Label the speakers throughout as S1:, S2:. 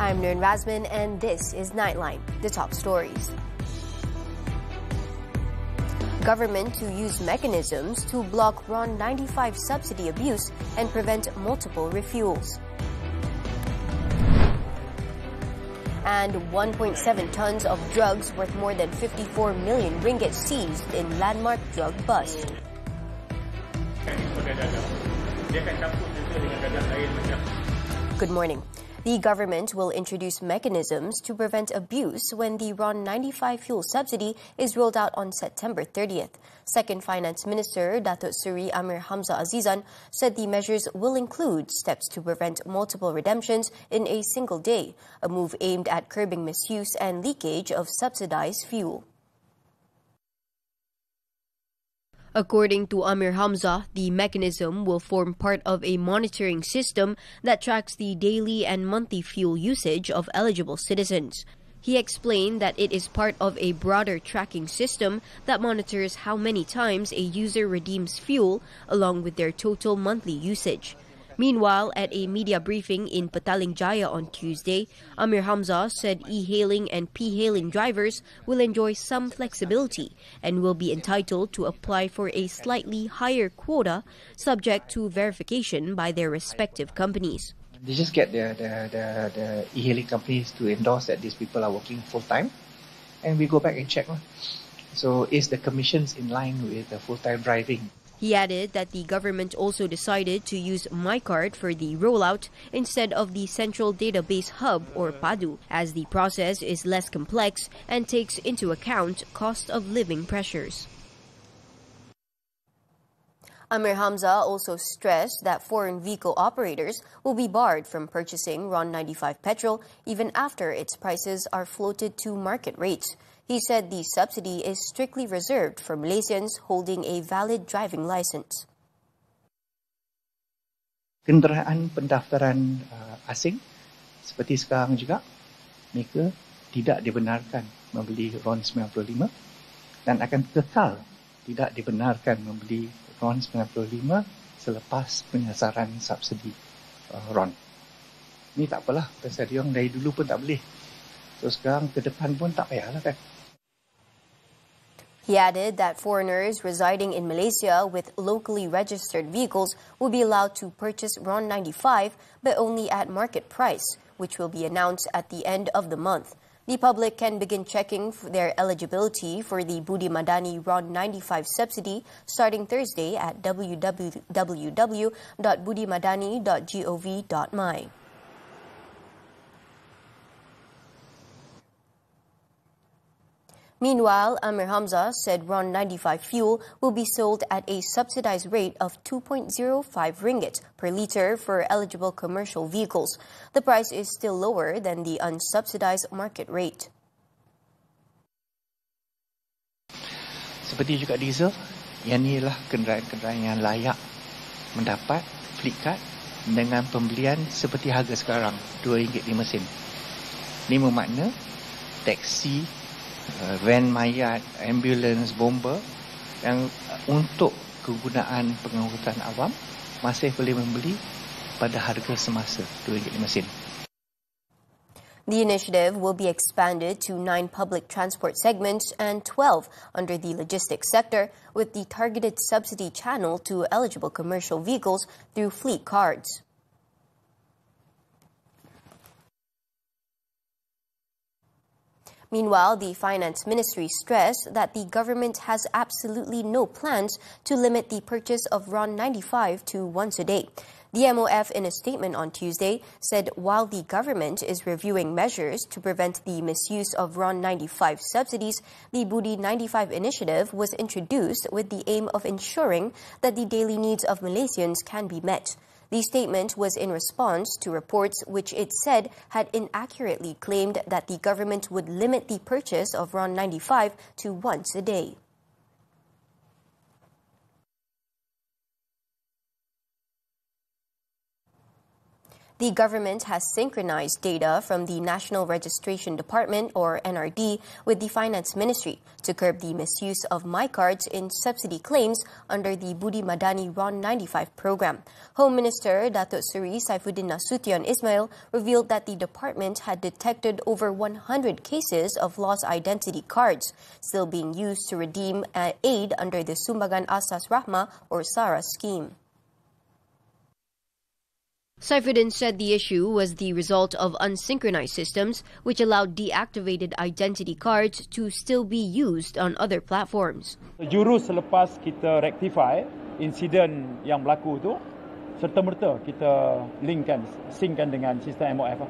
S1: I'm Nurin Razmyn, and this is Nightline, the top stories. Government to use mechanisms to block RON 95 subsidy abuse and prevent multiple refuels. And 1.7 tons of drugs worth more than 54 million ringgit seized in landmark drug bust. Good morning. The government will introduce mechanisms to prevent abuse when the RON 95 fuel subsidy is rolled out on September 30th. Second Finance Minister Datuk Seri Amir Hamzah Azizan said the measures will include steps to prevent multiple redemptions in a single day, a move aimed at curbing misuse and leakage of subsidized fuel. According to Amir Hamzah, the mechanism will form part of a monitoring system that tracks the daily and monthly fuel usage of eligible citizens. He explained that it is part of a broader tracking system that monitors how many times a user redeems fuel along with their total monthly usage. Meanwhile, at a media briefing in Petaling Jaya on Tuesday, Amir Hamzah said e-hailing and p-hailing drivers will enjoy some flexibility and will be entitled to apply for a slightly higher quota subject to verification by their respective companies.
S2: They just get the e-hailing companies to endorse that these people are working full-time, and we go back and check. So is the commissions in line with the full-time driving?
S1: He added that the government also decided to use MyCard for the rollout instead of the Central Database Hub or PADU, as the process is less complex and takes into account cost of living pressures. Amir Hamzah also stressed that foreign vehicle operators will be barred from purchasing RON 95 petrol even after its prices are floated to market rates. He said the subsidy is strictly reserved for Malaysians holding a valid driving license.
S2: Kenderaan pendaftaran asing seperti sekarang juga, mereka tidak dibenarkan membeli RON 95 dan akan kekal tidak dibenarkan membeli RON 95 selepas penyasaran subsidi RON. Ini tak apalah, pasal dia orang dari dulu pun tak boleh. So sekarang ke depan pun tak payahlah kan.
S1: He added that foreigners residing in Malaysia with locally registered vehicles will be allowed to purchase RON 95, but only at market price, which will be announced at the end of the month. The public can begin checking their eligibility for the Budi Madani RON 95 subsidy starting Thursday at www.budimadani.gov.my. Meanwhile, Amir Hamzah said RON 95 fuel will be sold at a subsidized rate of 2.05 ringgit per litre for eligible commercial vehicles. The price is still lower than the unsubsidized market rate.
S2: Seperti juga diesel, yang ini adalah kenderaan-kenderaan yang layak mendapat fleet card dengan pembelian seperti harga sekarang, RM2.5 sen. Ini bermakna taksi, van mayat, ambulans, bomber yang untuk kegunaan pengangkutan awam masih boleh membeli pada harga semasa RM2.5 sen.
S1: The initiative will be expanded to 9 public transport segments and 12 under the logistics sector, with the targeted subsidy channel to eligible commercial vehicles through fleet cards. Meanwhile, the Finance Ministry stressed that the government has absolutely no plans to limit the purchase of RON 95 to once a day. The MOF, in a statement on Tuesday, said while the government is reviewing measures to prevent the misuse of RON 95 subsidies, the Budi 95 initiative was introduced with the aim of ensuring that the daily needs of Malaysians can be met. The statement was in response to reports which it said had inaccurately claimed that the government would limit the purchase of RON 95 to once a day. The government has synchronized data from the National Registration Department, or NRD, with the Finance Ministry to curb the misuse of MyCards in subsidy claims under the Budi Madani RON 95 program. Home Minister Datuk Seri Saifuddin Nasution Ismail revealed that the department had detected over 100 cases of lost identity cards still being used to redeem aid under the Sumbangan Asas Rahmah, or SARA scheme. Saifuddin said the issue was the result of unsynchronized systems, which allowed deactivated identity cards to still be used on other platforms.
S3: Jurus selepas kita rectify insiden yang berlaku tu, serta-merta kita synckan dengan sistem MOF.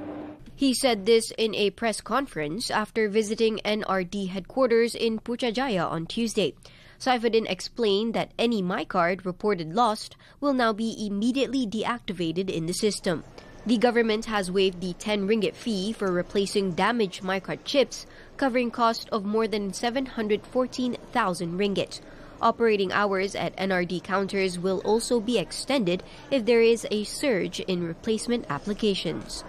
S1: He said this in a press conference after visiting NRD headquarters in Putrajaya on Tuesday. Saifuddin explained that any MyCard reported lost will now be immediately deactivated in the system. The government has waived the 10 ringgit fee for replacing damaged MyCard chips, covering cost of more than 714,000 ringgit. Operating hours at NRD counters will also be extended if there is a surge in replacement applications.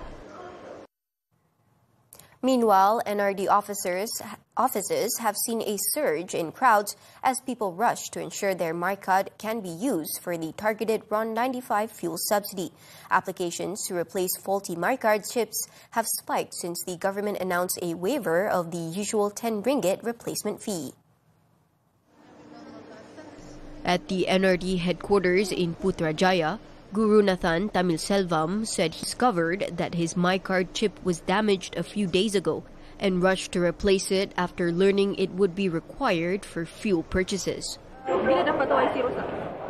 S1: Meanwhile, NRD offices have seen a surge in crowds as people rush to ensure their MyCard can be used for the targeted RON 95 fuel subsidy. Applications to replace faulty MyCard chips have spiked since the government announced a waiver of the usual 10 ringgit replacement fee. At the NRD headquarters in Putrajaya, Guru Nathan Tamil Selvam said he discovered that his MyCard chip was damaged a few days ago and rushed to replace it after learning it would be required for fuel purchases.
S4: Bila dapat tahu IC rosak?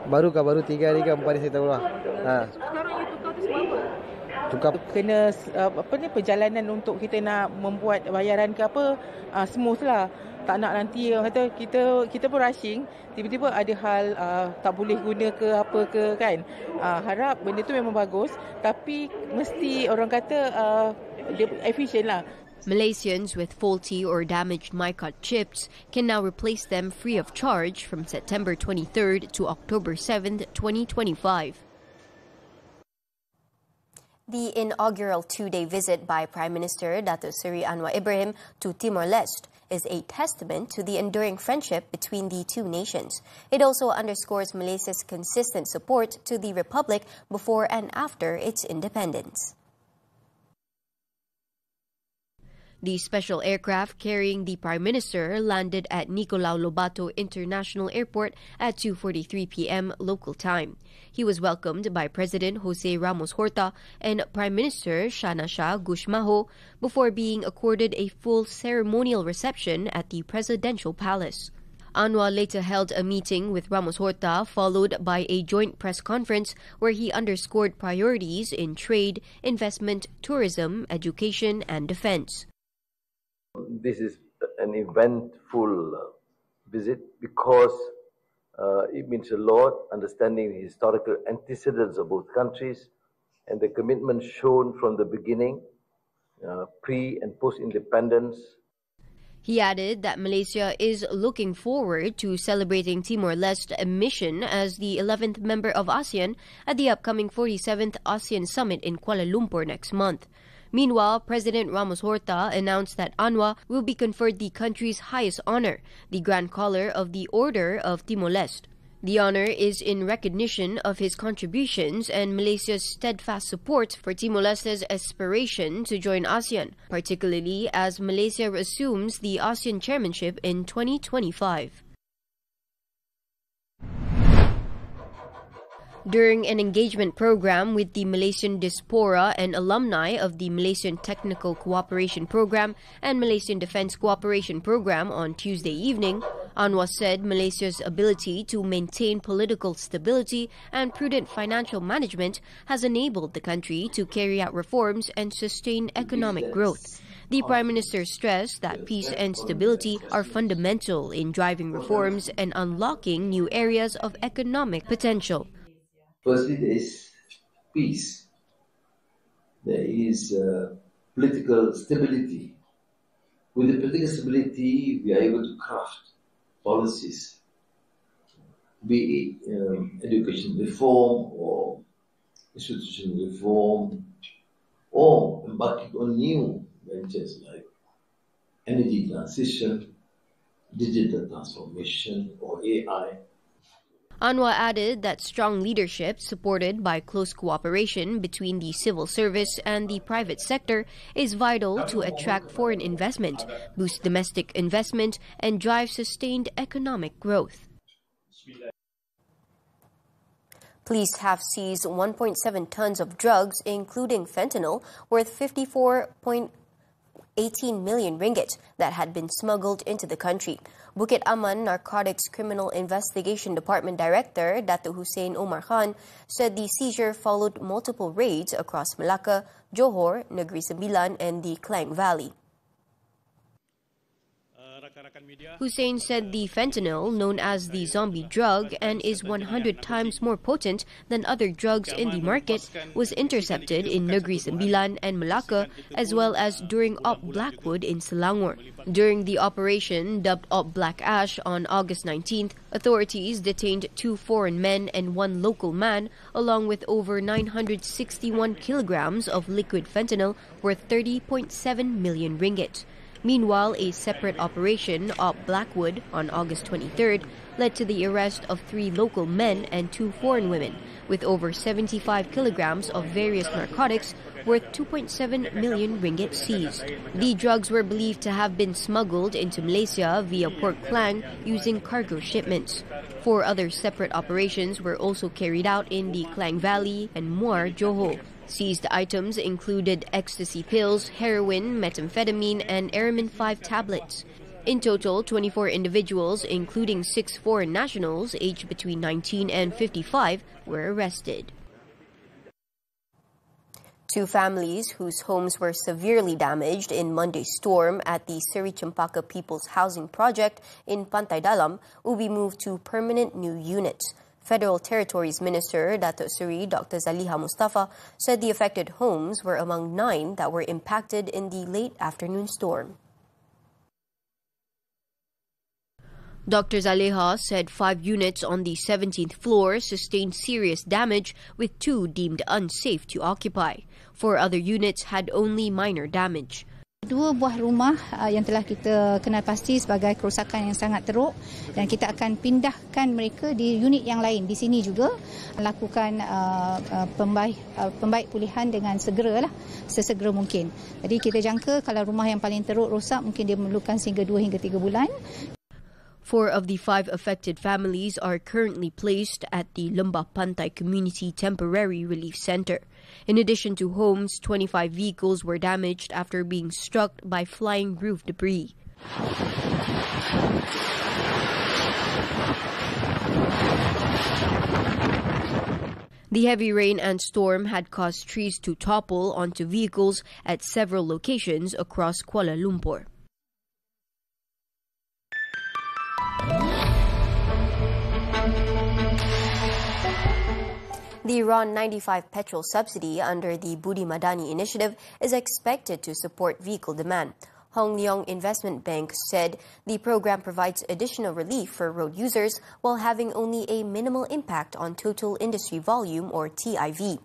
S5: Baru 3 hari ke 4 hari saya tahu lah.
S4: Sekarang you tukar tu sebab apa?
S5: Tukar
S6: Kena perjalanan untuk kita nak membuat bayaran ke apa, smooth lah. Tak nak nanti kata kita pun rushing, tiba-tiba ada hal tak boleh guna ke apa ke kan. Harap benda tu memang bagus, tapi mesti orang kata dia efisien lah.
S1: Malaysians with faulty or damaged MyCard chips can now replace them free of charge from September 23rd to October 7th, 2025. The inaugural two-day visit by Prime Minister Datuk Seri Anwar Ibrahim to Timor-Leste is a testament to the enduring friendship between the two nations. It also underscores Malaysia's consistent support to the Republic before and after its independence. The special aircraft carrying the Prime Minister landed at Nicolau Lobato International Airport at 2:43 p.m. local time. He was welcomed by President Jose Ramos Horta and Prime Minister Shana Shah Gushmaho before being accorded a full ceremonial reception at the Presidential Palace. Anwar later held a meeting with Ramos Horta, followed by a joint press conference where he underscored priorities in trade, investment, tourism, education and defense.
S7: This is an eventful visit because it means a lot, understanding the historical antecedents of both countries and the commitment shown from the beginning, pre and post-independence.
S1: He added that Malaysia is looking forward to celebrating Timor-Leste's admission as the 11th member of ASEAN at the upcoming 47th ASEAN Summit in Kuala Lumpur next month. Meanwhile, President Ramos Horta announced that Anwar will be conferred the country's highest honor, the Grand Collar of the Order of Timor-Leste. The honor is in recognition of his contributions and Malaysia's steadfast support for Timor-Leste's aspiration to join ASEAN, particularly as Malaysia assumes the ASEAN chairmanship in 2025. During an engagement program with the Malaysian diaspora and alumni of the Malaysian Technical Cooperation Program and Malaysian Defence Cooperation Program on Tuesday evening, Anwar said Malaysia's ability to maintain political stability and prudent financial management has enabled the country to carry out reforms and sustain economic growth. The Prime Minister stressed that peace and stability are fundamental in driving reforms and unlocking new areas of economic potential.
S8: Firstly, there is peace. There is political stability. With the political stability, we are able to craft policies, be it education reform or institutional reform or embarking on new ventures like energy transition, digital transformation, or AI.
S1: Anwar added that strong leadership, supported by close cooperation between the civil service and the private sector, is vital to attract foreign investment, boost domestic investment, and drive sustained economic growth. Police have seized 1.7 tons of drugs, including fentanyl, worth 54.18 million ringgit that had been smuggled into the country. Bukit Aman Narcotics Criminal Investigation Department Director Datuk Hussein Omar Khan said the seizure followed multiple raids across Melaka, Johor, Negeri Sembilan and the Klang Valley. Hussein said the fentanyl, known as the zombie drug and is 100 times more potent than other drugs in the market, was intercepted in Negeri Sembilan and Melaka, as well as during Op Blackwood in Selangor. During the operation, dubbed Op Black Ash, on August 19th, authorities detained 2 foreign men and 1 local man, along with over 961 kilograms of liquid fentanyl worth 30.7 million ringgit. Meanwhile, a separate operation, Op Blackwood, on August 23rd, led to the arrest of 3 local men and 2 foreign women, with over 75 kilograms of various narcotics worth 2.7 million ringgit seized. The drugs were believed to have been smuggled into Malaysia via Port Klang using cargo shipments. 4 other separate operations were also carried out in the Klang Valley and Muar, Johor. Seized items included ecstasy pills, heroin, methamphetamine, and Aramin 5 tablets. In total, 24 individuals, including 6 foreign nationals aged between 19 and 55, were arrested. 2 families whose homes were severely damaged in Monday's storm at the Seri Cempaka People's Housing Project in Pantai Dalam will be moved to permanent new units. Federal Territories Minister Datuk Seri Dr. Zaliha Mustafa said the affected homes were among 9 that were impacted in the late afternoon storm. Dr. Zaliha said 5 units on the 17th floor sustained serious damage, with 2 deemed unsafe to occupy. 4 other units had only minor damage.
S9: 2 buah rumah yang telah kita kenal pasti sebagai kerosakan yang sangat teruk, dan kita akan pindahkan mereka di unit yang lain di sini juga, lakukan pembaik pulihan dengan sesegera mungkin. Jadi kita jangka kalau rumah yang paling teruk rosak, mungkin dia memerlukan sehingga 2 hingga 3 bulan.
S1: 4 of the 5 affected families are currently placed at the Lembah Pantai Community Temporary Relief Center. In addition to homes, 25 vehicles were damaged after being struck by flying roof debris. The heavy rain and storm had caused trees to topple onto vehicles at several locations across Kuala Lumpur. The RON 95 petrol subsidy under the Budi Madani initiative is expected to support vehicle demand. Hong Leong Investment Bank said the program provides additional relief for road users while having only a minimal impact on total industry volume, or TIV.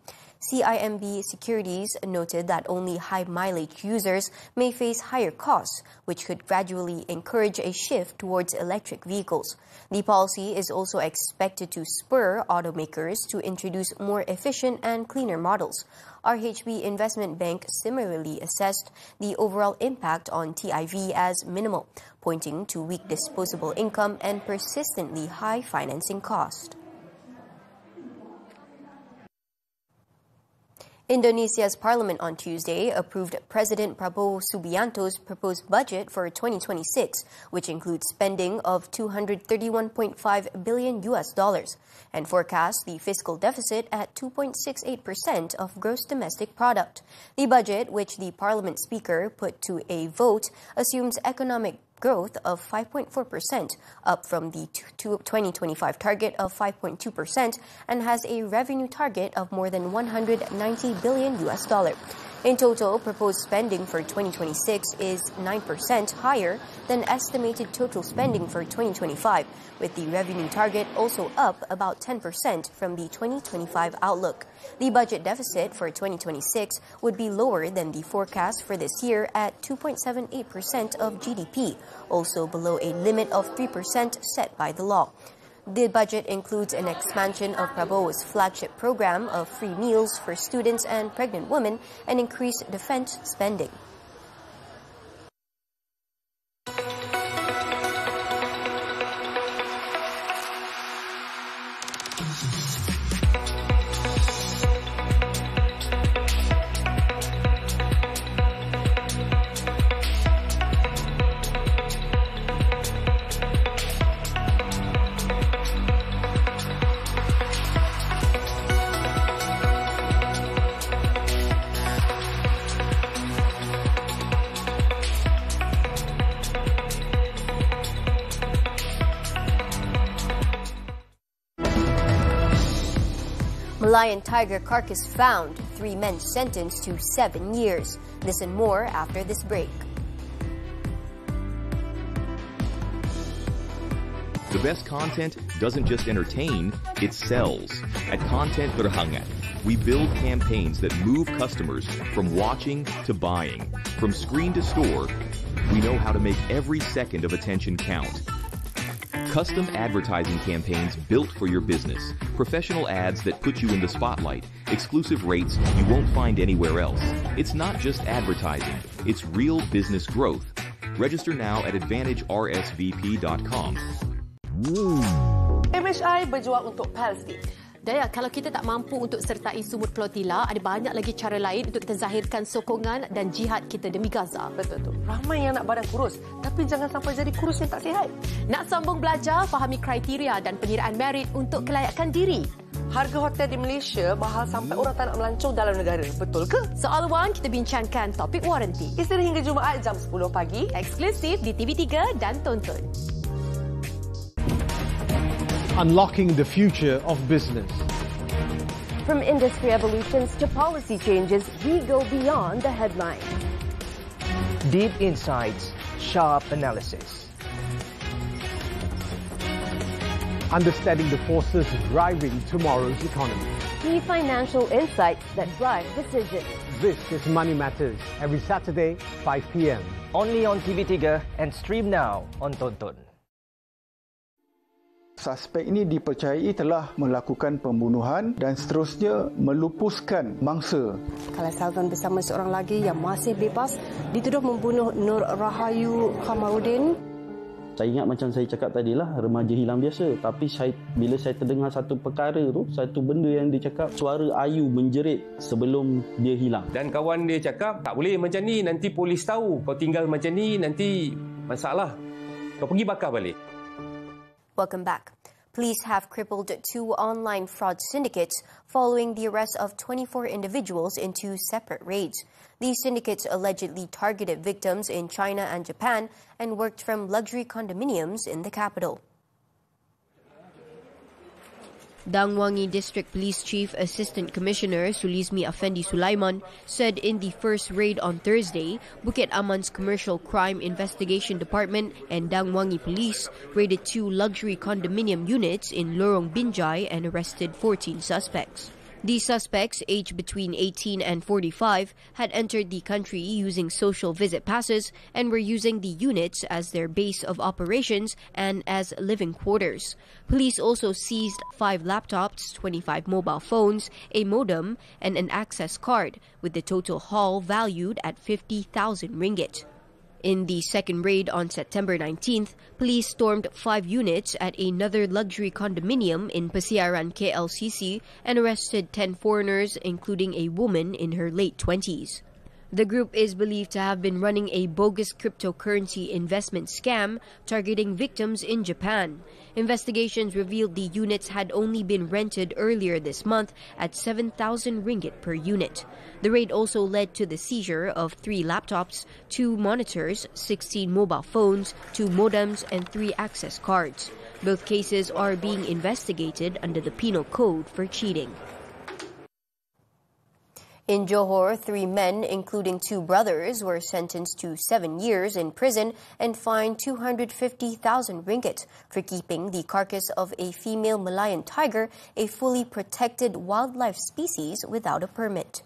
S1: CIMB Securities noted that only high-mileage users may face higher costs, which could gradually encourage a shift towards electric vehicles. The policy is also expected to spur automakers to introduce more efficient and cleaner models. RHB Investment Bank similarly assessed the overall impact on TIV as minimal, pointing to weak disposable income and persistently high financing cost. Indonesia's parliament on Tuesday approved President Prabowo Subianto's proposed budget for 2026, which includes spending of $231.5 billion and forecasts the fiscal deficit at 2.68% of gross domestic product. The budget, which the parliament speaker put to a vote, assumes economic growth of 5.4%, up from the 2025 target of 5.2%, and has a revenue target of more than $190 billion. In total, proposed spending for 2026 is 9% higher than estimated total spending for 2025, with the revenue target also up about 10% from the 2025 outlook. The budget deficit for 2026 would be lower than the forecast for this year at 2.78% of GDP, also below a limit of 3% set by the law. The budget includes an expansion of Prabowo's flagship program of free meals for students and pregnant women and increased defense spending. Lion tiger carcass found, 3 men sentenced to 7 years. Listen more after this break.
S10: The best content doesn't just entertain, it sells. At Content Berhangat, we build campaigns that move customers from watching to buying. From screen to store, we know how to make every second of attention count. Custom advertising campaigns built for your business. Professional ads that put you in the spotlight. Exclusive rates you won't find anywhere else. It's not just advertising, it's real business growth. Register now at AdvantageRSVP.com.
S11: MHI berjuang untuk Palestin.
S12: Daya, kalau kita tak mampu untuk sertai sumut flotila, ada banyak lagi cara lain untuk kita zahirkan sokongan dan jihad kita demi Gaza.
S11: Betul tu. Ramai yang nak badan kurus, tapi jangan sampai jadi kurus yang tak sihat.
S12: Nak sambung belajar, fahami kriteria dan pengiraan merit untuk kelayakan diri.
S11: Harga hotel di Malaysia mahal sampai orang tak nak melancong dalam negara. Betul ke?
S12: Soal Wan, kita bincangkan topik waranti.
S11: Isnin hingga Jumaat jam 10 pagi.
S12: Eksklusif di TV3 dan tonton.
S13: Unlocking the future of business.
S14: From industry evolutions to policy changes, we go beyond the headline.
S15: Deep insights, sharp analysis.
S13: Understanding the forces driving tomorrow's economy.
S14: Key financial insights that drive decisions.
S13: This is Money Matters, every Saturday, 5 p.m.
S15: Only on TV3 and stream now on Tonton.
S16: Suspek ini dipercayai telah melakukan pembunuhan dan seterusnya melupuskan mangsa.
S17: Kalau Salvan bersama seorang lagi yang masih bebas dituduh membunuh Nur Rahayu Kamarudin.
S18: Saya ingat macam saya cakap tadi lah, remaja hilang biasa. Tapi bila saya terdengar satu perkara tu, satu benda yang dia cakap, suara Ayu menjerit sebelum dia hilang.
S19: Dan kawan dia cakap, tak boleh macam ni, nanti polis tahu. Kau tinggal macam ni, nanti masalah. Kau pergi bakar balik.
S1: Welcome back. Police have crippled 2 online fraud syndicates following the arrest of 24 individuals in 2 separate raids. These syndicates allegedly targeted victims in China and Japan and worked from luxury condominiums in the capital. Dangwangi District Police Chief Assistant Commissioner Sulizmi Afendi Sulaiman said in the first raid on Thursday, Bukit Aman's Commercial Crime Investigation Department and Dangwangi Police raided 2 luxury condominium units in Lorong Binjai and arrested 14 suspects. These suspects, aged between 18 and 45, had entered the country using social visit passes and were using the units as their base of operations and as living quarters. Police also seized 5 laptops, 25 mobile phones, a modem, and an access card, with the total haul valued at 50,000 ringgit. In the second raid on September 19th, police stormed 5 units at another luxury condominium in Pasiaran, KLCC, and arrested 10 foreigners, including a woman in her late 20s. The group is believed to have been running a bogus cryptocurrency investment scam targeting victims in Japan. Investigations revealed the units had only been rented earlier this month at 7,000 ringgit per unit. The raid also led to the seizure of 3 laptops, 2 monitors, 16 mobile phones, 2 modems, and 3 access cards. Both cases are being investigated under the Penal Code for cheating. In Johor, 3 men, including 2 brothers, were sentenced to 7 years in prison and fined 250,000 ringgit for keeping the carcass of a female Malayan tiger, a fully protected wildlife species, without a permit.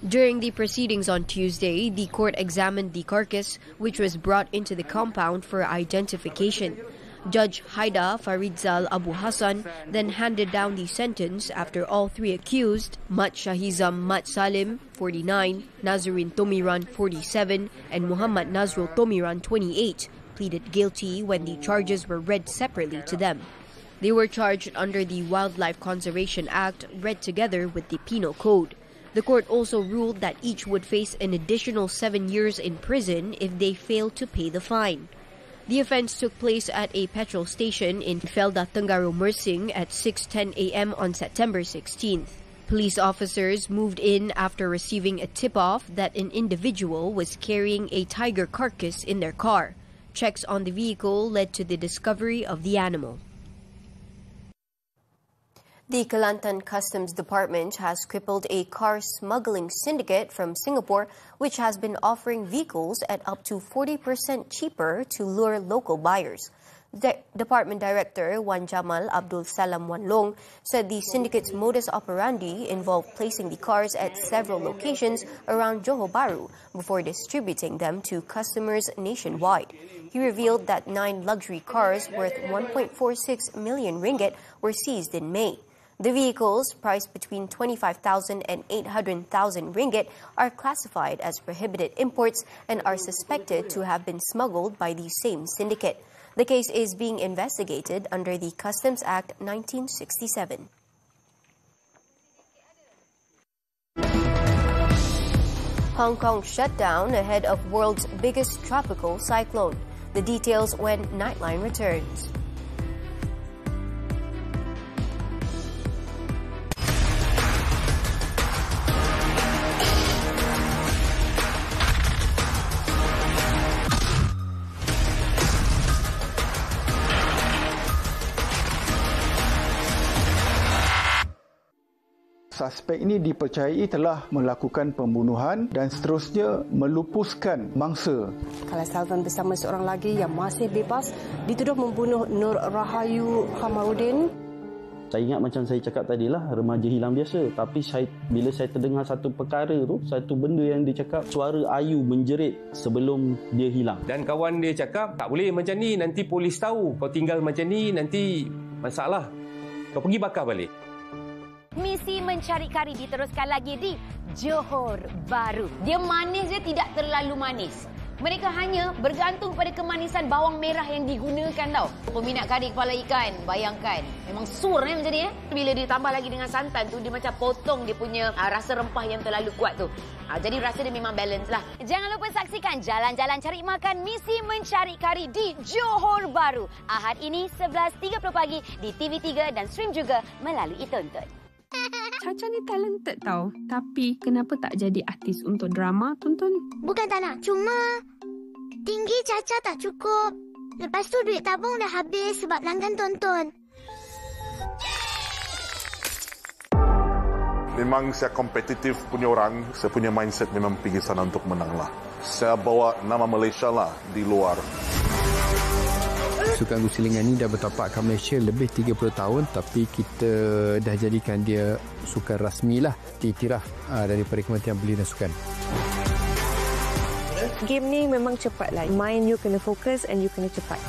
S1: During the proceedings on Tuesday, the court examined the carcass, which was brought into the compound for identification. Judge Haida Faridzal Abu Hassan then handed down the sentence after all 3 accused, Mat Shahizam Mat Salim, 49, Nazrin Tomiran, 47, and Muhammad Nazrul Tomiran, 28, pleaded guilty when the charges were read separately to them. They were charged under the Wildlife Conservation Act, read together with the Penal Code. The court also ruled that each would face an additional 7 years in prison if they failed to pay the fine. The offence took place at a petrol station in Felda Tenggara Mersing at 6:10 a.m. on September 16th. Police officers moved in after receiving a tip-off that an individual was carrying a tiger carcass in their car. Checks on the vehicle led to the discovery of the animal. The Kelantan Customs Department has crippled a car smuggling syndicate from Singapore, which has been offering vehicles at up to 40% cheaper to lure local buyers. Department Director Wan Jamal Abdul Salam Wan Long said the syndicate's modus operandi involved placing the cars at several locations around Johor Bahru before distributing them to customers nationwide. He revealed that 9 luxury cars worth 1.46 million ringgit were seized in May. The vehicles, priced between 25,000 and 800,000 ringgit, are classified as prohibited imports and are suspected to have been smuggled by the same syndicate. The case is being investigated under the Customs Act 1967. Hong Kong shut down ahead of world's biggest tropical cyclone. The details when Nightline returns.
S16: Suspek ini dipercayai telah melakukan pembunuhan dan seterusnya melupuskan mangsa.
S17: Kalau Salvan bersama seorang lagi yang masih bebas dituduh membunuh Nur Rahayu Khamaruddin.
S18: Saya ingat macam saya cakap tadi lah, remaja hilang biasa. Tapi bila saya terdengar satu perkara tu, satu benda yang dia cakap, suara ayu menjerit sebelum dia hilang.
S19: Dan kawan dia cakap, tak boleh macam ni, nanti polis tahu. Kau tinggal macam ni, nanti masalah. Kau pergi bakar balik.
S20: Misi mencari kari diteruskan lagi di Johor Bahru. Dia manis, dia tidak terlalu manis. Mereka hanya bergantung pada kemanisan bawang merah yang digunakan tau. Peminat kari kepala ikan, bayangkan. Memang sur macam ni. Bila ditambah lagi dengan santan tu, dia macam potong dia punya rasa rempah yang terlalu kuat tu. Jadi rasa dia memang balance lah. Jangan lupa saksikan Jalan-Jalan Cari Makan Misi Mencari Kari di Johor Bahru. Ahad ini 11.30 pagi di TV3 dan stream juga melalui Tonton.
S21: Caca ni talented tau. Tapi kenapa tak jadi artis untuk drama, Tonton?
S22: Bukan tak nak. Cuma tinggi Caca tak cukup. Lepas tu duit tabung dah habis sebab langgan Tonton.
S23: Memang saya kompetitif punya orang. Saya punya mindset memang pergi sana untuk menang lah. Saya bawa nama Malaysia lah di luar.
S24: Sukan gusilingan ni dah bertapak kat Malaysia lebih 30 tahun, tapi kita dah jadikan dia sukan rasmi lah, diiktiraf daripada Kementerian Belia dan Sukan.
S25: Game ni memang cepat lah. Main you kena fokus and you kena cepat.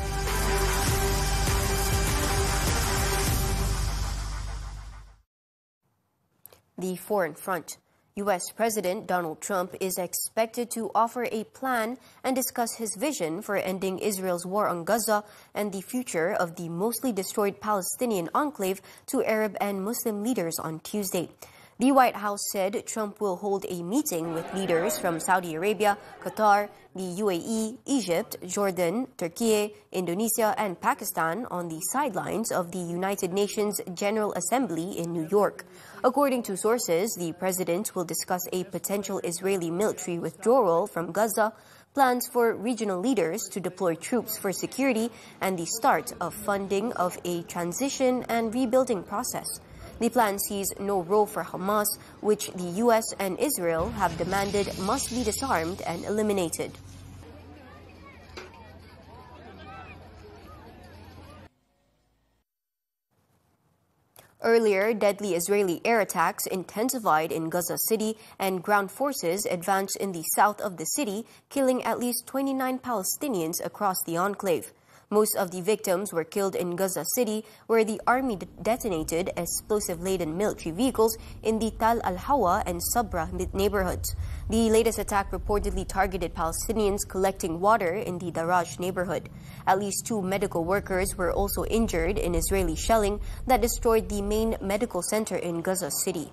S1: The foreign front. U.S. President Donald Trump is expected to offer a plan and discuss his vision for ending Israel's war on Gaza and the future of the mostly destroyed Palestinian enclave to Arab and Muslim leaders on Tuesday. The White House said Trump will hold a meeting with leaders from Saudi Arabia, Qatar, the UAE, Egypt, Jordan, Turkey, Indonesia, and Pakistan on the sidelines of the United Nations General Assembly in New York. According to sources, the president will discuss a potential Israeli military withdrawal from Gaza, plans for regional leaders to deploy troops for security, and the start of funding of a transition and rebuilding process. The plan sees no role for Hamas, which the US and Israel have demanded must be disarmed and eliminated. Earlier, deadly Israeli air attacks intensified in Gaza City and ground forces advanced in the south of the city, killing at least 29 Palestinians across the enclave. Most of the victims were killed in Gaza City, where the army detonated explosive-laden military vehicles in the Tal al-Hawa and Sabra neighborhoods. The latest attack reportedly targeted Palestinians collecting water in the Daraj neighborhood. At least 2 medical workers were also injured in Israeli shelling that destroyed the main medical center in Gaza City.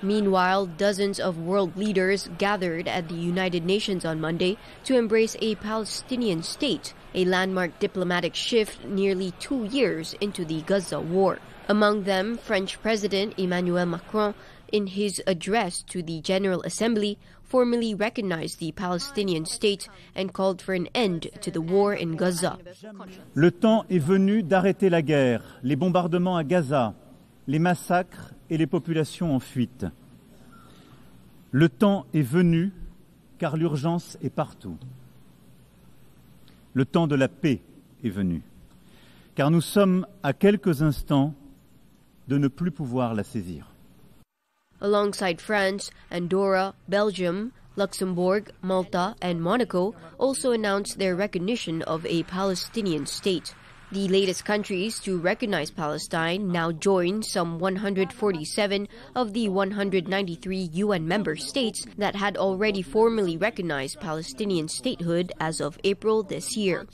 S1: Meanwhile, dozens of world leaders gathered at the United Nations on Monday to embrace a Palestinian state, a landmark diplomatic shift nearly 2 years into the Gaza war. Among them, French President Emmanuel Macron, in his address to the General Assembly, formally recognized the Palestinian state and called for an end to the war in Gaza.
S2: Le temps est venu d'arrêter la guerre, les bombardements à Gaza, les massacres et les populations en fuite. Le temps est venu car l'urgence est partout. Le temps de la paix est venu car nous sommes à quelques instants de ne plus pouvoir la saisir.
S1: Alongside France, Andorra, Belgium, Luxembourg, Malta, and Monaco also announced their recognition of a Palestinian state. The latest countries to recognize Palestine now join some 147 of the 193 UN member states that had already formally recognized Palestinian statehood as of April this year.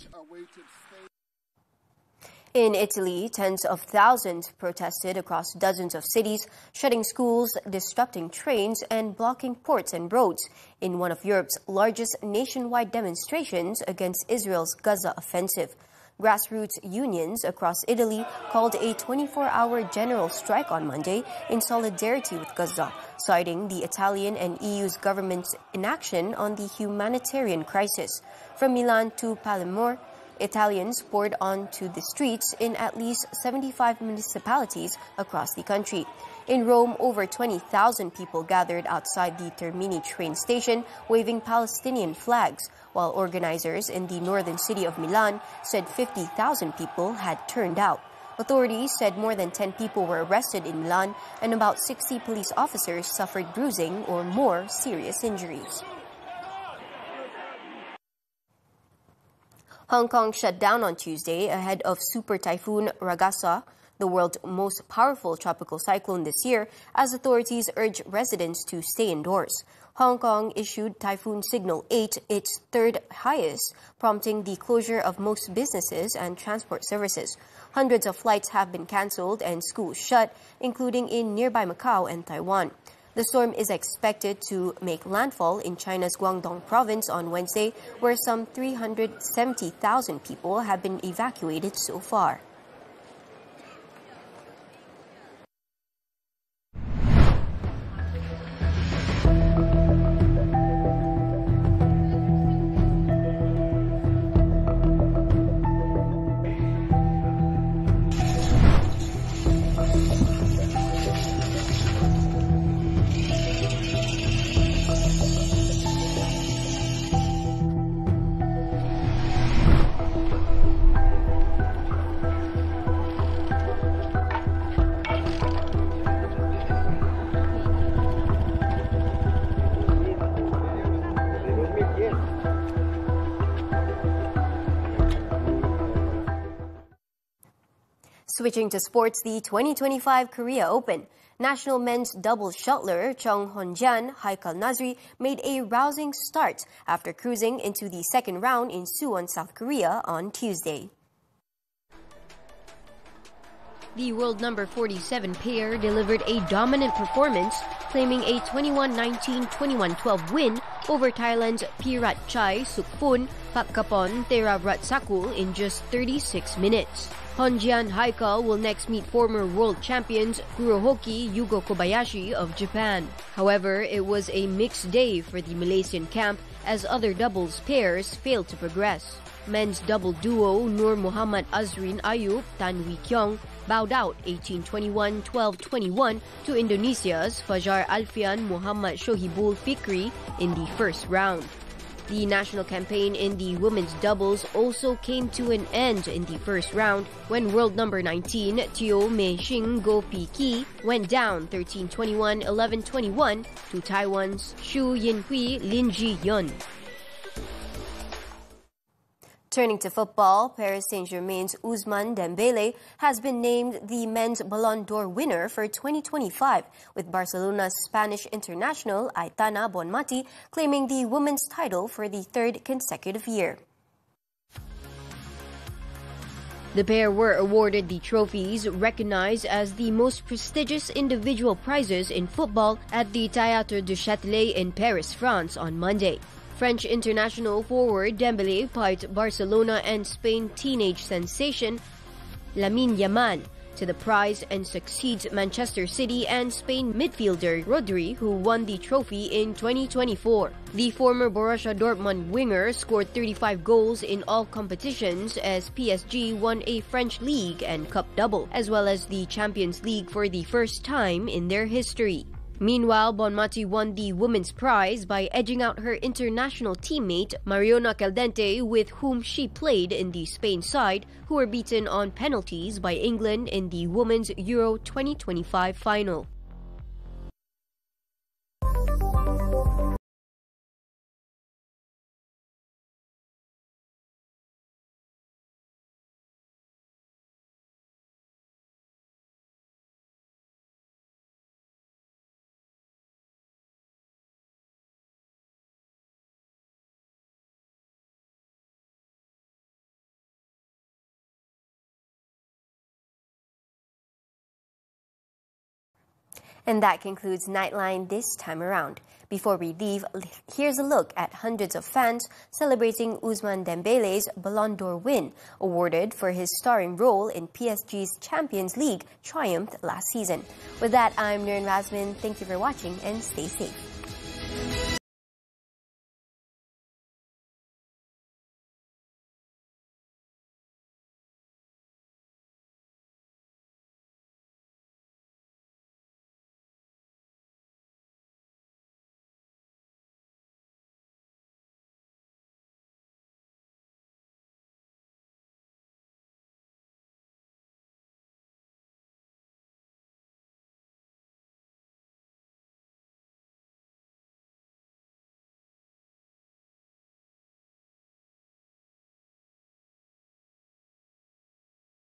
S1: In Italy, tens of thousands protested across dozens of cities, shutting schools, disrupting trains, and blocking ports and roads in one of Europe's largest nationwide demonstrations against Israel's Gaza offensive. Grassroots unions across Italy called a 24-hour general strike on Monday in solidarity with Gaza, citing the Italian and EU's government's inaction on the humanitarian crisis. From Milan to Palermo, Italians poured onto the streets in at least 75 municipalities across the country. In Rome, over 20,000 people gathered outside the Termini train station, waving Palestinian flags, while organizers in the northern city of Milan said 50,000 people had turned out. Authorities said more than 10 people were arrested in Milan and about 60 police officers suffered bruising or more serious injuries. Hong Kong shut down on Tuesday ahead of Super Typhoon Razmyn, the world's most powerful tropical cyclone this year, as authorities urge residents to stay indoors. Hong Kong issued Typhoon Signal 8, its third highest, prompting the closure of most businesses and transport services. Hundreds of flights have been cancelled and schools shut, including in nearby Macau and Taiwan. The storm is expected to make landfall in China's Guangdong province on Wednesday, where some 370,000 people have been evacuated so far. Switching to sports, the 2025 Korea Open. National men's doubles shuttler Chung Hon-jan, Haikal Nazri made a rousing start after cruising into the second round in Suwon, South Korea on Tuesday. The world number 47 pair delivered a dominant performance, claiming a 21-19, 21-12 win over Thailand's Piratchai Sukphun Phakgapon Theravratsakul in just 36 minutes. Honjian Haikal will next meet former world champions Kurohoki Yugo Kobayashi of Japan. However, it was a mixed day for the Malaysian camp as other doubles pairs failed to progress. Men's double duo Nur Muhammad Azrin Ayub Tan Wee Kyong bowed out 18-21, 12-21 to Indonesia's Fajar Alfian Muhammad Shohibul Fikri in the first round. The national campaign in the women's doubles also came to an end in the first round when world number 19 Teo Mei Xing Go Pi Ki went down 13-21, 11-21 to Taiwan's Xu Yinhui Lin Ji Yun. Turning to football, Paris Saint-Germain's Ousmane Dembele has been named the men's Ballon d'Or winner for 2025, with Barcelona's Spanish international Aitana Bonmati claiming the women's title for the third consecutive year. The pair were awarded the trophies recognized as the most prestigious individual prizes in football at the Théâtre du Châtelet in Paris, France on Monday. French international forward Dembele piped Barcelona and Spain teenage sensation Lamine Yamal to the prize and succeeds Manchester City and Spain midfielder Rodri, who won the trophy in 2024. The former Borussia Dortmund winger scored 35 goals in all competitions as PSG won a French league and cup double, as well as the Champions League for the first time in their history. Meanwhile, Bonmati won the women's prize by edging out her international teammate Mariona Caldente, with whom she played in the Spain side, who were beaten on penalties by England in the Women's Euro 2025 final. And that concludes Nightline this time around. Before we leave, here's a look at hundreds of fans celebrating Ousmane Dembele's Ballon d'Or win, awarded for his starring role in PSG's Champions League triumph last season. With that, I'm Nurin Razmyn. Thank you for watching and stay safe.